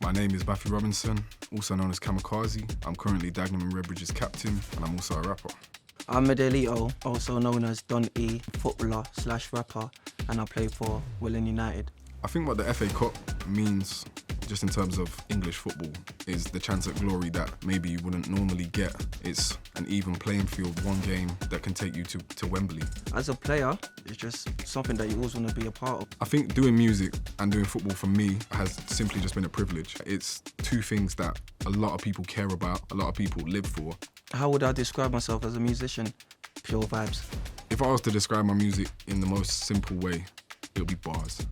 My name is Matthew Robinson, also known as Kamakaze. I'm currently Dagenham Redbridge's captain, and I'm also a rapper. I'm Medy Elito, also known as Don EE, footballer/rapper, and I play for Welling United. I think what the FA Cup means, just in terms of English football, is the chance at glory that maybe you wouldn't normally get. It's an even playing field, one game that can take you to Wembley. As a player, it's just something that you always want to be a part of. I think doing music and doing football for me has simply just been a privilege. It's two things that a lot of people care about, a lot of people live for. How would I describe myself as a musician? Pure vibes. If I was to describe my music in the most simple way, it would be bars.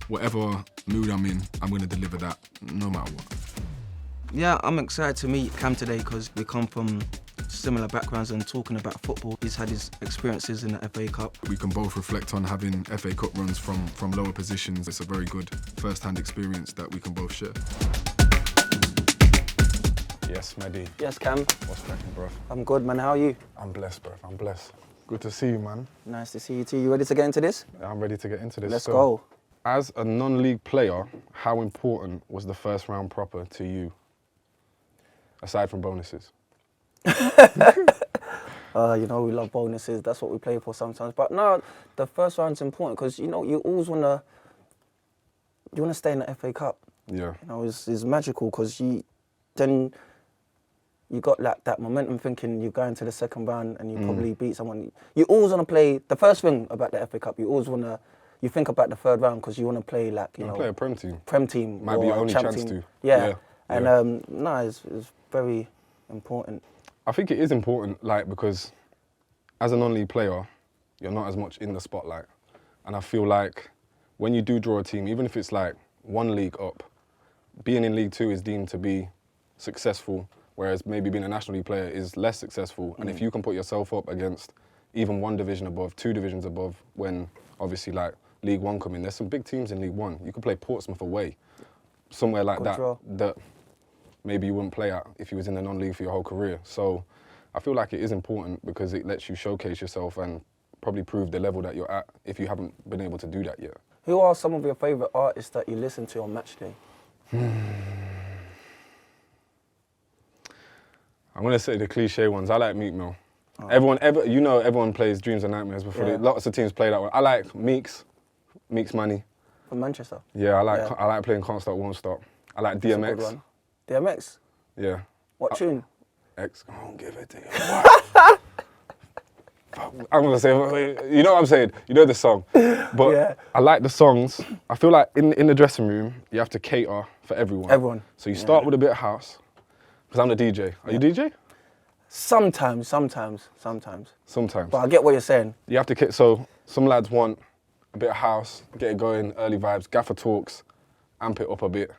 Whatever mood I'm in, I'm going to deliver that no matter what. Yeah, I'm excited to meet Cam today because we come from similar backgrounds and talking about football. He's had his experiences in the FA Cup. We can both reflect on having FA Cup runs from lower positions. It's a very good first-hand experience that we can both share. Yes, Medy. Yes, Cam. What's cracking, bruv? I'm good, man. How are you? I'm blessed, bruv. I'm blessed. Good to see you, man. Nice to see you too. You ready to get into this? I'm ready to get into this. Let's go. As a non-league player, how important was the first round proper to you, aside from bonuses? You know, we love bonuses. That's what we play for sometimes. But no, the first round's important because, you know, you always want to stay in the FA Cup. Yeah. You know, it's magical because you got like that momentum thinking you're going to the second round and you probably beat someone. You always want to play, the first thing about the FA Cup, you always want to, you think about the third round because you want to play like, you know. Play a Prem team. Prem team. Might be your only chance team. to. Yeah. And no, it's very important. I think it is important, like, because as a non-league player, you're not as much in the spotlight. And I feel like when you do draw a team, even if it's like one league up, being in League 2 is deemed to be successful, whereas maybe being a National League player is less successful. And if you can put yourself up against even one division above, two divisions above, when obviously like League 1 come in, there's some big teams in League 1. You could play Portsmouth away, somewhere like that maybe you wouldn't play at if you was in the non-league for your whole career. So I feel like it is important because it lets you showcase yourself and probably prove the level that you're at if you haven't been able to do that yet. Who are some of your favourite artists that you listen to on match day? I'm going to say the cliche ones. I like Meek Mill. Oh. Everyone plays Dreams and Nightmares before. Yeah. Lots of teams play that one. I like Meek's Money. From Manchester? Yeah, I like playing Can't Stop, Won't Stop. I like DMX. DMX? Yeah. What tune? X, I won't give it to you. I'm going to say, you know what I'm saying? You know the song. But yeah. I like the songs. I feel like in the dressing room, you have to cater for everyone. Everyone. So you start with a bit of house, because I'm the DJ. Are you DJ? Sometimes. But I get what you're saying. You have to, so some lads want a bit of house, get it going, early vibes, gaffer talks, amp it up a bit.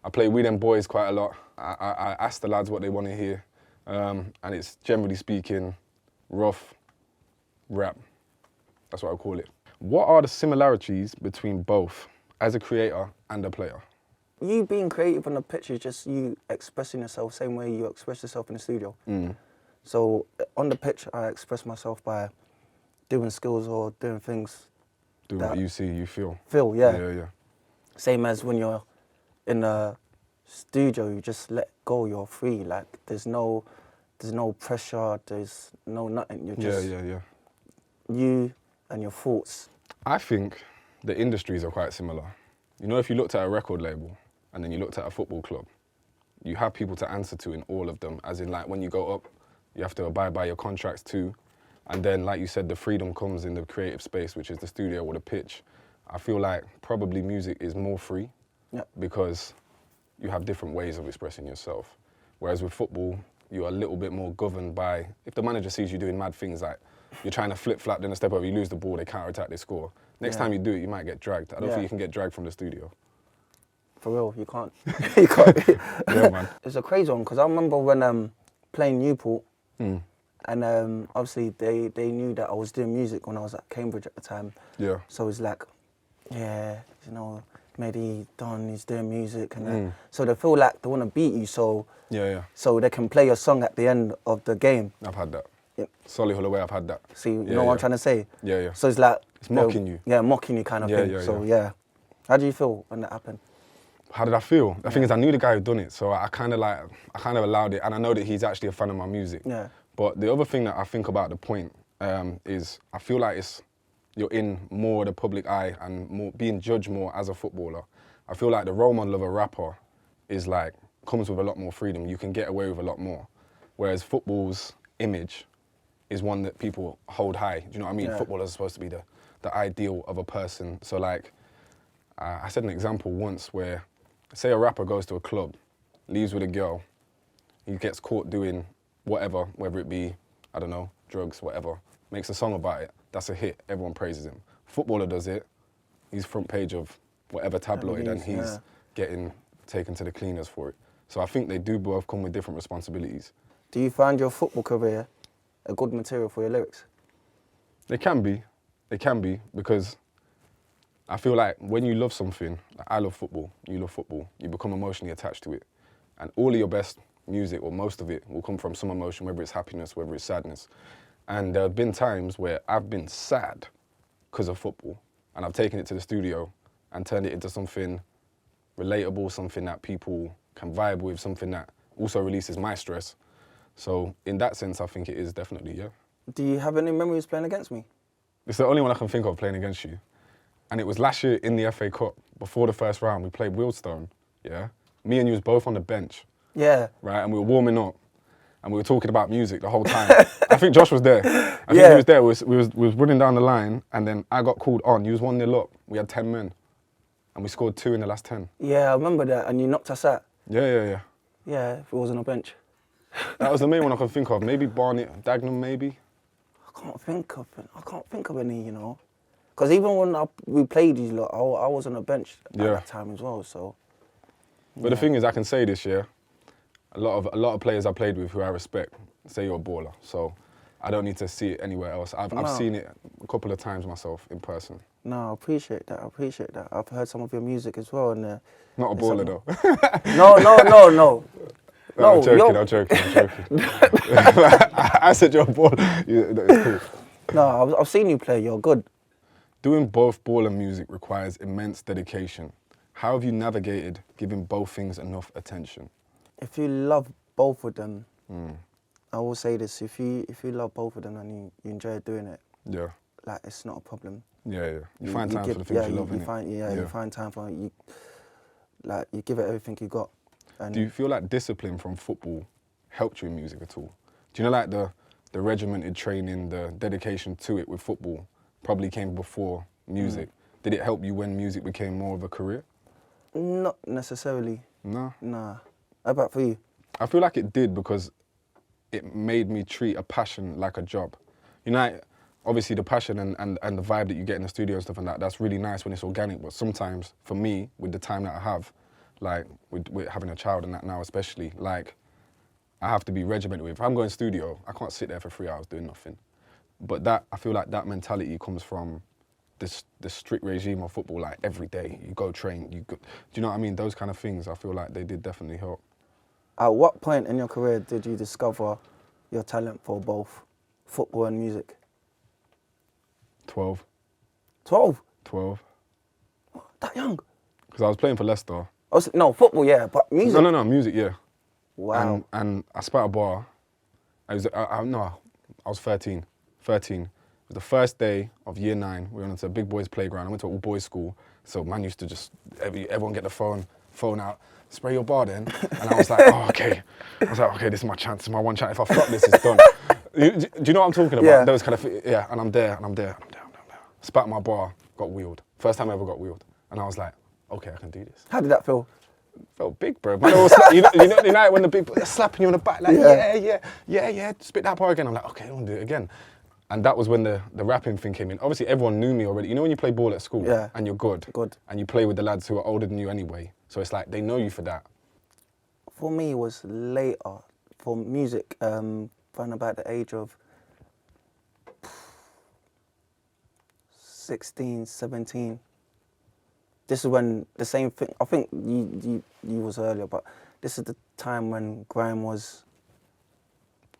I play We Them Boys quite a lot. I ask the lads what they want to hear. And it's generally speaking, rough rap. That's what I call it. What are the similarities between both as a creator and a player? You being creative on the pitch is just you expressing yourself same way you express yourself in the studio. So on the pitch, I express myself by doing skills or doing things. Doing what you see, you feel. Yeah. Yeah. Same as when you're in the studio, you just let go, you're free. Like there's no pressure, there's no nothing. You're just you and your thoughts. I think the industries are quite similar. You know, if you looked at a record label and then you looked at a football club, you have people to answer to in all of them, as in like when you go up, you have to abide by your contracts too. And then, like you said, the freedom comes in the creative space, which is the studio or the pitch. I feel like probably music is more free because you have different ways of expressing yourself. Whereas with football, you're a little bit more governed by, if the manager sees you doing mad things like you're trying to flip-flap, then a step over, you lose the ball, they counter-attack, they score. Next time you do it, you might get dragged. I don't think you can get dragged from the studio. For real, you can't. You can't. Yeah, man. It's a crazy one, because I remember when playing Newport, and obviously they knew that I was doing music when I was at Cambridge at the time. Yeah. So it's like, yeah, you know, Medy, Don, he's doing music, and so they feel like they want to beat you, so so they can play your song at the end of the game. I've had that. Yep. Solly Holloway, I've had that. See, you know what I'm trying to say? Yeah. So it's like... It's mocking you. Yeah, mocking you kind of thing. Yeah. How do you feel when that happened? How did I feel? The thing is, I knew the guy who'd done it, so I kind of allowed it, and I know that he's actually a fan of my music. Yeah. But the other thing that I think about the point is I feel like you're in more of the public eye and being judged more as a footballer. I feel like the role model of a rapper is like, comes with a lot more freedom. You can get away with a lot more. Whereas football's image is one that people hold high. Do you know what I mean? Yeah. Footballers are supposed to be the ideal of a person. So like, I said an example once where, say a rapper goes to a club, leaves with a girl, he gets caught doing whatever, whether it be, I don't know, drugs, whatever, makes a song about it, that's a hit, everyone praises him. Footballer does it, he's front page of whatever tabloid and he's getting taken to the cleaners for it. So I think they do both come with different responsibilities. Do you find your football career a good material for your lyrics? They can be, because I feel like when you love something, like I love football, you become emotionally attached to it. And all of your best music, or most of it, will come from some emotion, whether it's happiness, whether it's sadness. And there have been times where I've been sad because of football, and I've taken it to the studio and turned it into something relatable, something that people can vibe with, something that also releases my stress. So in that sense, I think it is definitely, yeah. Do you have any memories playing against me? It's the only one I can think of playing against you. And it was last year in the FA Cup, before the first round, we played Wealdstone, yeah? Me and you was both on the bench. Yeah. Right, and we were warming up, and we were talking about music the whole time. I think Josh was there. I think he was there. We was running down the line, and then I got called on. You was 1-0 up. We had 10 men, and we scored 2 in the last 10. Yeah, I remember that, and you knocked us out. Yeah. Yeah, if it was on a bench. That was the main one I could think of. Maybe Barnet, Dagenham, maybe. I can't think of any, you know. Because even when we played these lot, I was on a bench at that time as well, so. But the thing is, I can say this, yeah, a lot of players I played with who I respect say you're a baller, so I don't need to see it anywhere else. I've seen it a couple of times myself in person. No, I appreciate that. I've heard some of your music as well. And, not a baller though. No. No, I'm joking. I said you're a baller. It's cool. No, I've seen you play. You're good. Doing both ball and music requires immense dedication. How have you navigated giving both things enough attention? If you love both of them, I will say this: if you love both of them and you enjoy doing it, like it's not a problem. Yeah. You find time for the things you love, innit? You find time for you. Like you give it everything you got. And do you feel like discipline from football helped you in music at all? Do you know, like the regimented training, the dedication to it with football probably came before music? Did it help you when music became more of a career? Not necessarily. No? Nah. How about for you? I feel like it did, because it made me treat a passion like a job. You know, like, obviously the passion and the vibe that you get in the studio and stuff like that, that's really nice when it's organic, but sometimes, for me, with the time that I have, like, with having a child and that now especially, like, I have to be regimented with. If I'm going studio, I can't sit there for 3 hours doing nothing. But I feel like that mentality comes from the strict regime of football, like every day, you go train, do you know what I mean? Those kind of things, I feel like they did definitely help. At what point in your career did you discover your talent for both football and music? 12. 12? 12. That young? Because I was playing for Leicester. No, football, yeah, but music? No, music, yeah. Wow. And I spat a bar. I was 13. 13. It was the first day of year 9. We went into a big boys playground. I went to an all boys school. So man used to just, everyone get the phone out, spray your bar then. And I was like, okay. I was like, okay, this is my chance, this is my one chance. If I flop this, it's done. Do you know what I'm talking about? Yeah. Those kind of, yeah, and I'm there. Spat my bar, got wheeled. First time I ever got wheeled. And I was like, okay, I can do this. How did that feel? Felt big, bro. Man, you know when the big boy slapping you on the back, like, yeah, spit that bar again. I'm like, okay, I want to do it again. And that was when the rapping thing came in. Obviously, everyone knew me already. You know when you play ball at school and you're good, and you play with the lads who are older than you anyway. So it's like, they know you for that. For me, it was later. For music, from about the age of 16, 17. This is when the same thing, I think you was earlier, but this is the time when grime was...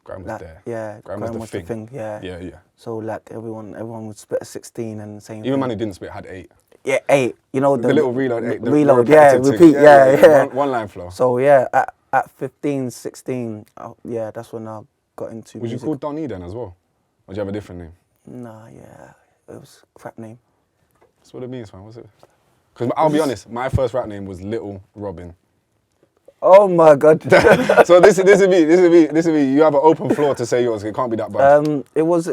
Grime was like, there. Yeah, grime was the thing, yeah. Yeah. So like everyone would spit a 16 and saying... Even man who didn't spit had 8. Yeah, 8. You know the little reload, 8. Reload, the yeah, repetitive repeat, thing. yeah. One line flow. So yeah, at 15, 16, yeah, that's when I got into Was music. you called Don EE then as well? Or did you have a different name? Nah, yeah, it was a crap name. That's what it means, man, was it? Because I'll be honest, my first rap name was Little Robin. Oh my God. So this is me. You have an open floor to say yours. It can't be that bad. It was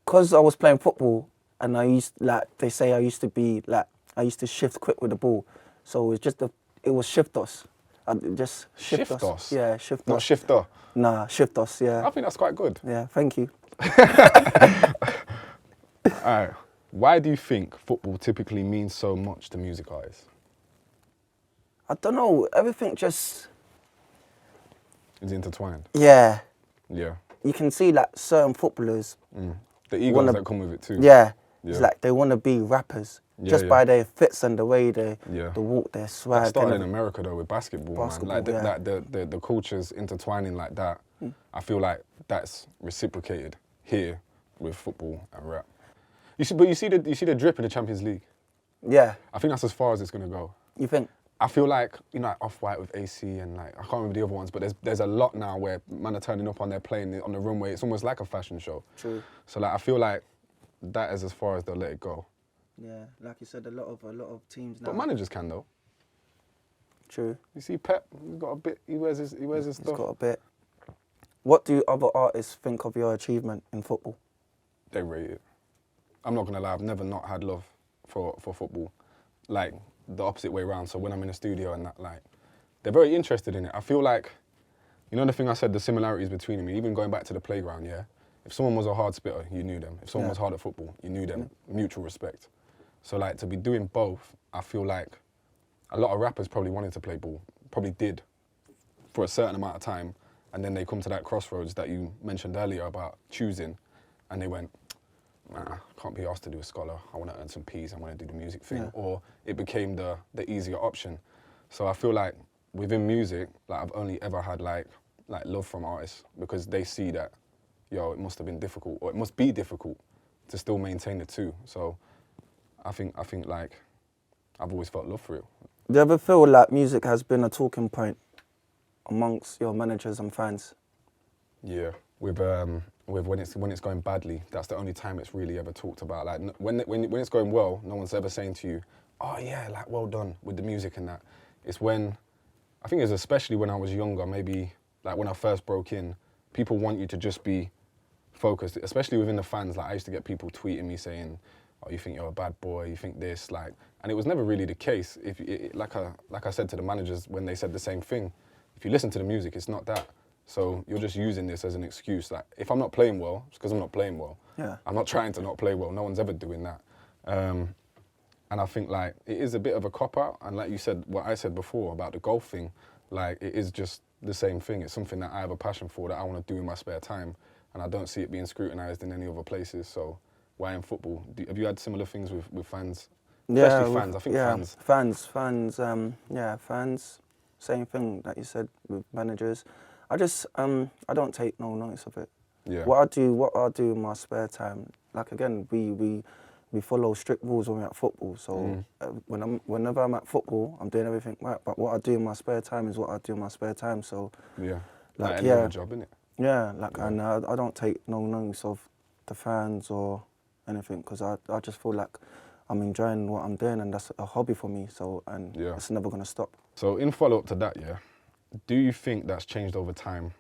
cause I was playing football and I used they say I used to shift quick with the ball, so it was Shiftos. Just Shiftos. Shiftos? Yeah, Shiftos. Not Shifter. Nah, Shiftos. Yeah. I think that's quite good. Yeah, thank you. All right. Why do you think football typically means so much to music artists? I don't know. Everything just. It's intertwined. Yeah. Yeah. You can see certain footballers. The egos that come with it too. Yeah. It's like they want to be rappers just by their fits and the way they walk, their swag. That started in America though with basketball, man. Like yeah. the cultures intertwining like that. I feel like that's reciprocated here with football and rap. You see the drip in the Champions League. Yeah. I think that's as far as it's gonna go. You think? I feel like, you know, like Off-White with AC and like, I can't remember the other ones, but there's a lot now where man are turning up on their plane on the runway. It's almost like a fashion show. True. So like, I feel like that is as far as they'll let it go. Yeah, like you said, a lot of teams now. But managers can though. True. You see Pep, he's got a bit, he wears his stuff. He's got a bit. What do other artists think of your achievement in football? They rate it. I'm not gonna lie, I've never not had love for football. Like, the opposite way around. So when I'm in the studio and that, like, they're very interested in it. I feel like, you know the thing I said, the similarities between them, even going back to the playground, yeah? If someone was a hard spitter, you knew them. If someone was hard at football, you knew them. Mutual respect. So like, to be doing both, I feel like a lot of rappers probably wanted to play ball, probably did for a certain amount of time, and then they come to that crossroads that you mentioned earlier about choosing, and they went, nah, can't be asked to do a scholar. I want to earn some peas. I want to do the music thing. Yeah. Or it became the easier option. So I feel like within music, like I've only ever had like love from artists because they see that, yo, it must have been difficult or it must be difficult to still maintain the two. So I think like I've always felt love for it. Do you ever feel like music has been a talking point amongst your managers and fans? Yeah, with when it's going badly, that's the only time it's really ever talked about. Like when it's going well, no one's ever saying to you, "Oh yeah, like well done with the music and that." It's when, I think it was especially when I was younger, maybe like when I first broke in, people want you to just be focused, especially within the fans. Like I used to get people tweeting me saying, "Oh, you think you're a bad boy? You think this?" Like, and it was never really the case. Like I said to the managers when they said the same thing, if you listen to the music, it's not that. So you're just using this as an excuse. Like, if I'm not playing well, it's because I'm not playing well. Yeah. I'm not trying to not play well. No one's ever doing that. And I think, like, it is a bit of a cop-out. And like you said, what I said before about the golf thing, like, it is just the same thing. It's something that I have a passion for, that I want to do in my spare time. And I don't see it being scrutinised in any other places. So why in football? Have you had similar things with fans? Yeah, especially fans, I think fans. Fans. Same thing that you said with managers. I don't take no notice of it. Yeah. What I do in my spare time, like again, we follow strict rules when we're at football. So whenever I'm at football, I'm doing everything right. But what I do in my spare time is what I do in my spare time. So yeah, like any other job, innit? Yeah, like and I don't take no notice of the fans or anything because I just feel like I'm enjoying what I'm doing and that's a hobby for me. So it's never gonna stop. So in follow up to that, yeah. Do you think that's changed over time?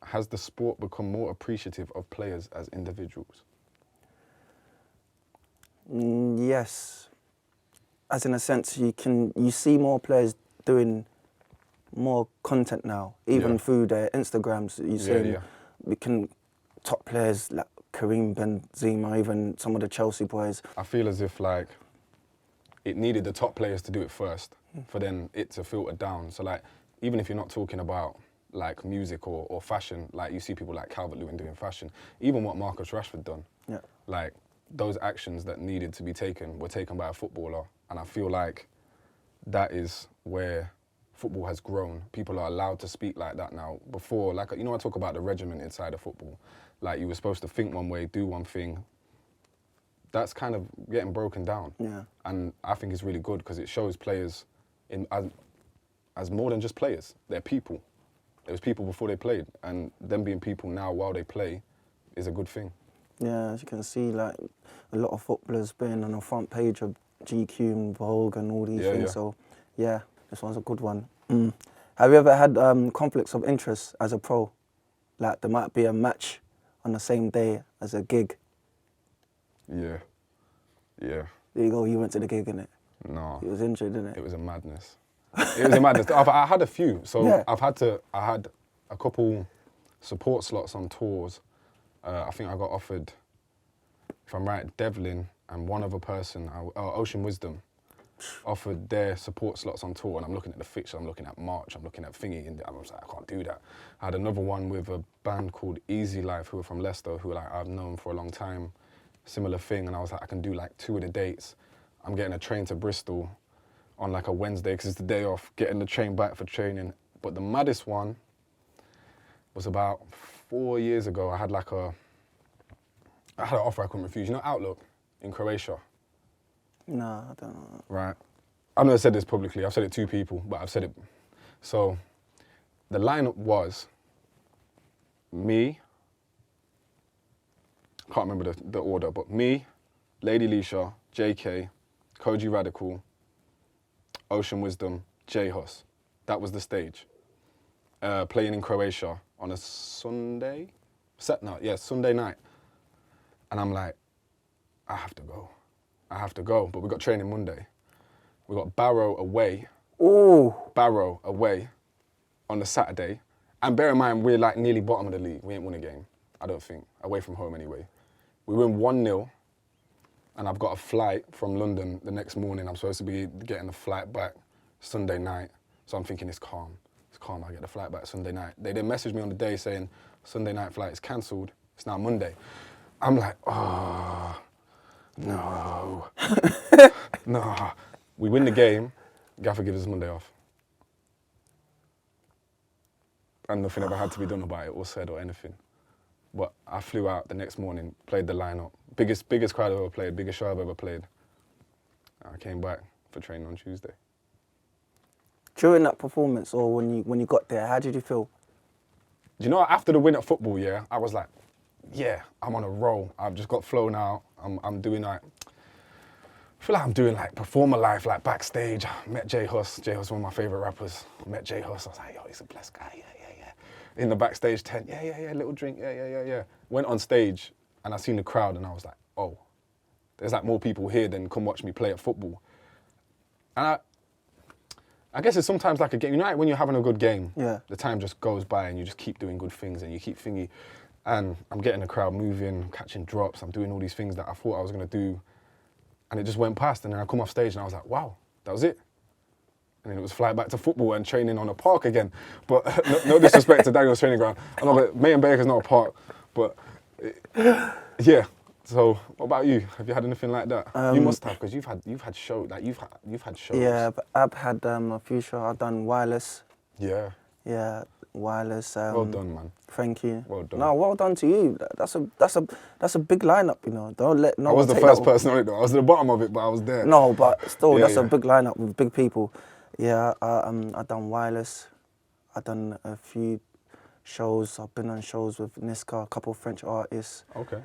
Has the sport become more appreciative of players as individuals? Yes. As in a sense, you see more players doing more content now, even through their Instagrams. You see, we can top players like Karim Benzema, even some of the Chelsea boys. I feel as if like it needed the top players to do it first, for then it to filter down. So like, even if you're not talking about like music or fashion, like you see people like Calvert-Lewin doing fashion, even what Marcus Rashford done, like those actions that needed to be taken were taken by a footballer. And I feel like that is where football has grown. People are allowed to speak like that now. Before, like, you know, I talk about the regimented side of football. Like you were supposed to think one way, do one thing, that's kind of getting broken down. Yeah. And I think it's really good because it shows players as more than just players. They're people. There was people before they played, and them being people now while they play is a good thing. Yeah, as you can see, like a lot of footballers being on the front page of GQ and Vogue and all these things. Yeah. So, yeah, this one's a good one. Have you ever had conflicts of interest as a pro? Like there might be a match on the same day as a gig. Yeah. There you go. You went to the gig, innit? No. It was injured, innit? It was a madness. It was a madness. I had a few. So yeah. I had a couple support slots on tours. I think I got offered, if I'm right, Devlin and one other person, Ocean Wisdom, offered their support slots on tour. And I'm looking at the fixture, I'm looking at March, I'm looking at Thingy, and I was like, I can't do that. I had another one with a band called Easy Life, who are from Leicester, who like I've known for a long time. Similar thing, and I was like, I can do like 2 of the dates. I'm getting a train to Bristol on like a Wednesday because it's the day off, getting the train back for training. But the maddest one was about 4 years ago. I had an offer I couldn't refuse. You know Outlook in Croatia? No, I don't know. Right. I've never said this publicly. I've said it to people, but I've said it. So the lineup was me, can't remember the order, but me, Lady Leisha, JK, Koji Radical, Ocean Wisdom, J Hus. That was the stage. Playing in Croatia on a Sunday? Sunday night. And I'm like, I have to go. But we got training Monday. We got Barrow away. Ooh. Barrow away on the Saturday. And bear in mind, we're like nearly bottom of the league. We ain't won a game, I don't think. Away from home anyway. We win 1-0. And I've got a flight from London the next morning. I'm supposed to be getting a flight back Sunday night. So I'm thinking it's calm. I'll get the flight back Sunday night. They then messaged me on the day saying, Sunday night flight is cancelled. It's now Monday. I'm like, oh, no. No. We win the game. Gaffer gives us Monday off. And nothing ever had to be done about it or said or anything. But I flew out the next morning, played the lineup. Biggest crowd I've ever played, biggest show I've ever played. I came back for training on Tuesday. During that performance or when you got there, how did you feel? Do you know, after the win at football, yeah, I was like, yeah, I'm on a roll. I've just got flown out. I'm doing like, I feel like I'm doing like performer life, like backstage. I met J Hus. J Hus, one of my favourite rappers. I met J Hus. I was like, yo, he's a blessed guy. Yeah. In the backstage tent, yeah, little drink, yeah. Went on stage and I seen the crowd and I was like, oh, there's like more people here than come watch me play at football. And I guess it's sometimes like a game. You know, like when you're having a good game, the time just goes by and you just keep doing good things and you keep thingy. And I'm getting the crowd moving, catching drops. I'm doing all these things that I thought I was going to do. And it just went past. And then I come off stage and I was like, wow, that was it. And then it was fly back to football and training on a park again. But no disrespect to Daniel's training ground. I know that May and Baker's not a park. But yeah. So what about you? Have you had anything like that? You must have, because you've had shows. Yeah, but I've had a few shows. I've done Wireless. Yeah. Yeah, Wireless. Well done, man. Thank you. Well done. No, well done to you. That's a big lineup, you know. Don't let no. I was the first person on it though. I was at the bottom of it, but I was there. No, but still, that's a big lineup with big people. Yeah, I done Wireless. I done a few shows. I've been on shows with Niska, a couple of French artists. Okay.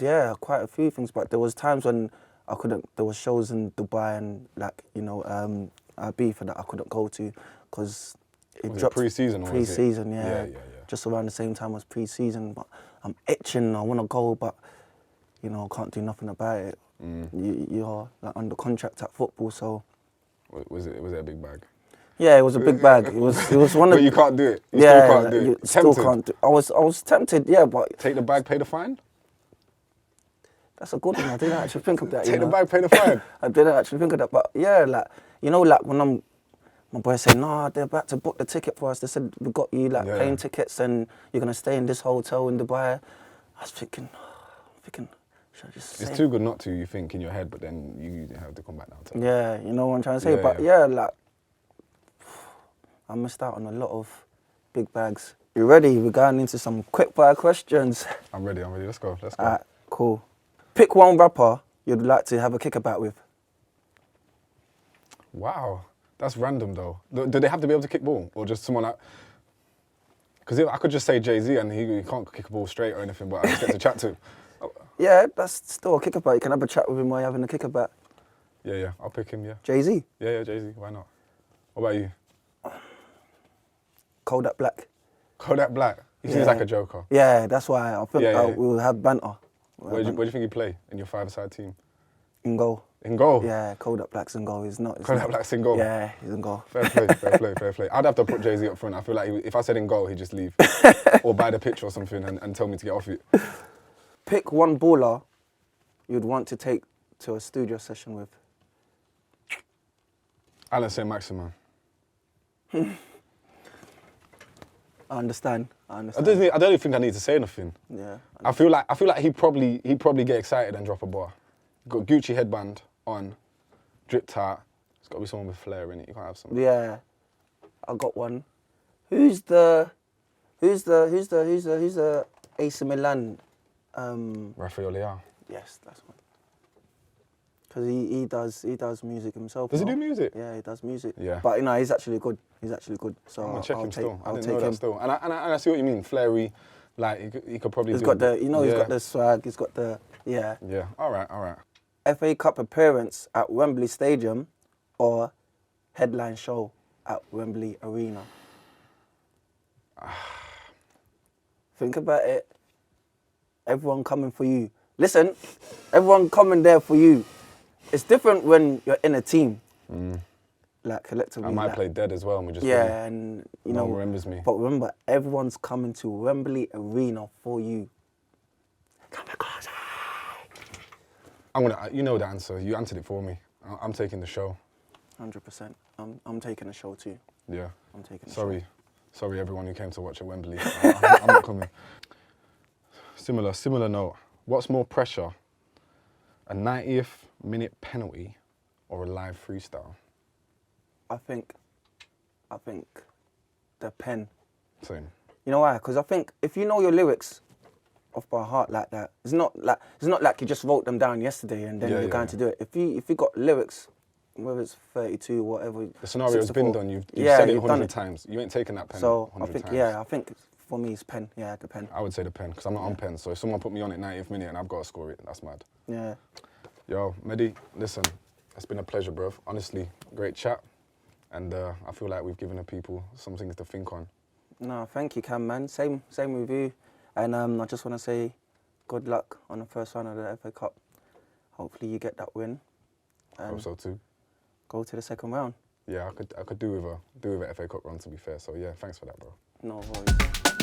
Yeah, quite a few things. But there was times when I couldn't. There was shows in Dubai and like Ibiza that I couldn't go to because it dropped pre-season. Pre-season, yeah. Just around the same time as pre-season. But I'm itching. I want to go, but I can't do nothing about it. You're like under contract at football, so. Was it a big bag? Yeah, it was a big bag. It was one of. But you can't do it. You still can't do it. I was tempted, yeah, but. Take the bag, pay the fine. That's a good one. I didn't actually think of that. Take the bag, pay the fine. I didn't actually think of that, but yeah, like when my boy said, nah, they're about to book the ticket for us. They said we got you plane tickets and you're gonna stay in this hotel in Dubai. I was thinking, should I just say? It's too good not to, you think, in your head, but then you have to come back down. Yeah, you know what I'm trying to say. I missed out on a lot of big bags. You ready? We're going into some quick fire questions. I'm ready. Let's go. Alright, cool. Pick one rapper you'd like to have a kick about with. Wow, that's random though. Do they have to be able to kick ball, or just someone like? Because I could just say Jay-Z and he can't kick a ball straight or anything, but I just get to chat to him. Yeah, that's still a kick about. You can have a chat with him while you're having a kick about. Yeah, I'll pick him. Yeah. Jay-Z. Yeah, Jay-Z. Why not? What about you? Kodak Black. Kodak Black. He seems like a joker. Yeah, that's why I think we'll have banter. Where do you think he play in your five-a-side team? In goal. In goal? Yeah, Kodak Black's in goal. Kodak Black's in goal? Yeah, he's in goal. Fair play. I'd have to put Jay-Z up front. I feel like if I said in goal, he'd just leave. Or buy the pitch or something and tell me to get off it. Pick one baller you'd want to take to a studio session with. Alan St. Maximin. I understand. I don't even think I need to say nothing. Yeah. I feel like he'd probably get excited and drop a bar. Got Gucci headband on, drip tart. It's got to be someone with flair in it. You can't have some. Yeah, I got one. Who's the AC Milan? Rafael Leao. Yes, that's one. Because he does music himself. Does he do music? Yeah, he does music. Yeah. But you know, he's actually good. So I'm gonna check him still. I didn't take know that him. still. And I see what you mean. Flary, like he could probably. He's got the he's got the swag. He's got the Yeah. All right. FA Cup appearance at Wembley Stadium, or headline show at Wembley Arena. Think about it. Everyone coming for you. Listen, everyone coming there for you. It's different when you're in a team, like collectively. I might play dead as well, and we just and you know, no one remembers me. But remember, everyone's coming to Wembley Arena for you. Kamakaze. You know the answer. You answered it for me. I'm taking the show. 100%. I'm taking a show too. Yeah. I'm taking a show. Sorry everyone who came to watch at Wembley. I'm not coming. Similar note. What's more pressure? A 90th minute penalty or a live freestyle? I think the pen. Same. You know why? Because I think if you know your lyrics off by heart like that, it's not like you just wrote them down yesterday and then you're going to do it. If you got lyrics, whether it's 32, whatever. The scenario's 64, been done. You've said it 100 times. You ain't taken that pen. So 100 times. I think for me it's pen. Yeah, the pen. I would say the pen because I'm not on pen. So if someone put me on at 90th minute and I've got to score it, that's mad. Yeah. Yo, Medy, listen, it's been a pleasure, bro. Honestly, great chat. And I feel like we've given the people some things to think on. No, thank you, Cam, man. Same with you. And I just want to say good luck on the first round of the FA Cup. Hopefully you get that win. I hope so too. Go to the second round. Yeah, I could do with a FA Cup run, to be fair. So yeah, thanks for that, bro. No worries.